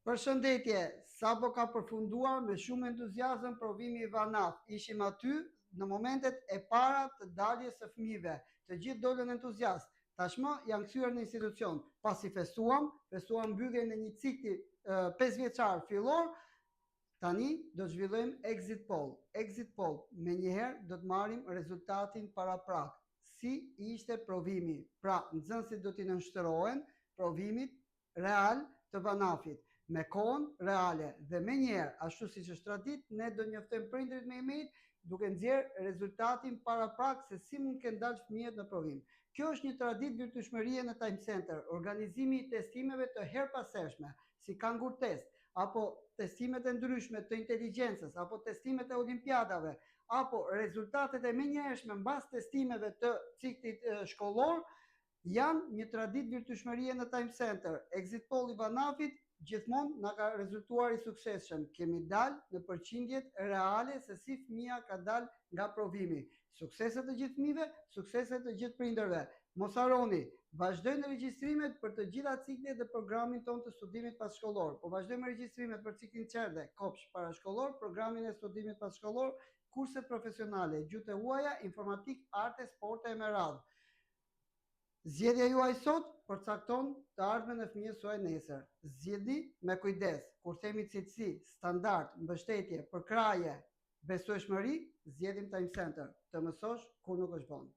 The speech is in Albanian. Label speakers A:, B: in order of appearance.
A: Përshëndetje, sapo ka përfunduar me shumë entuziazëm provimi i Vanaf. Ishim aty në momentet e para të daljes së fëmijëve. Të gjithë dolën entuziast. Tashmë janë kthyer në institucion. Pasi festuam mbylljen e një cikli 5 vjeçar fillor. Tani do të zhvillojmë exit poll. Exit poll, menjëherë do të marrim rezultatin paraprak. Si ishte provimi? Pra, nxënësit do t'i nënshtrohen provimit real të Vanafit me kohën reale dhe menjëherë, ashtu siç është traditë, ne do njoftojmë prindërit me email duke nxjerrë rezultatin paraprak se si mund të dalë fëmijët në provim. Kjo është një traditë virtueshmërie në Time Center, organizimi i testimeve të herpashershme, si kangur test, apo testimet e ndryshme të inteligjencës, apo testimet e olimpiadave, apo rezultatet e menjëhershme mbas testimeve të ciklit shkollor, janë një traditë virtueshmërie në Time Center. Exit poll i Vanafit gjithmonë na ka rezultuar i suksesshëm. Kemi dalë në përqindjet reale se si fëmia ka dalë nga provimi. Suksese të gjithë fëmijëve, suksese të gjithë prindërve. Mos harroni, vazhdojnë regjistrimet për të gjitha ciklet dhe programin tonë të studimit passhkollor. Po vazhdojmë regjistrimet për ciklin qerdhe, kopsh parashkollor, programin e studimit passhkollor, kurset profesionale, gjuhë e huaja, informatik, arte, sporte e me radhë. Zgjedhja juaj sot përcakton të ardhmen e fëmijës suaj nesër. Zgjidhni me kujdes. Kur themi cilësi, standard, mbështetje, përkraje, besueshmëri, zgjedhim Time Center. Të mësosh kur nuk është vonë.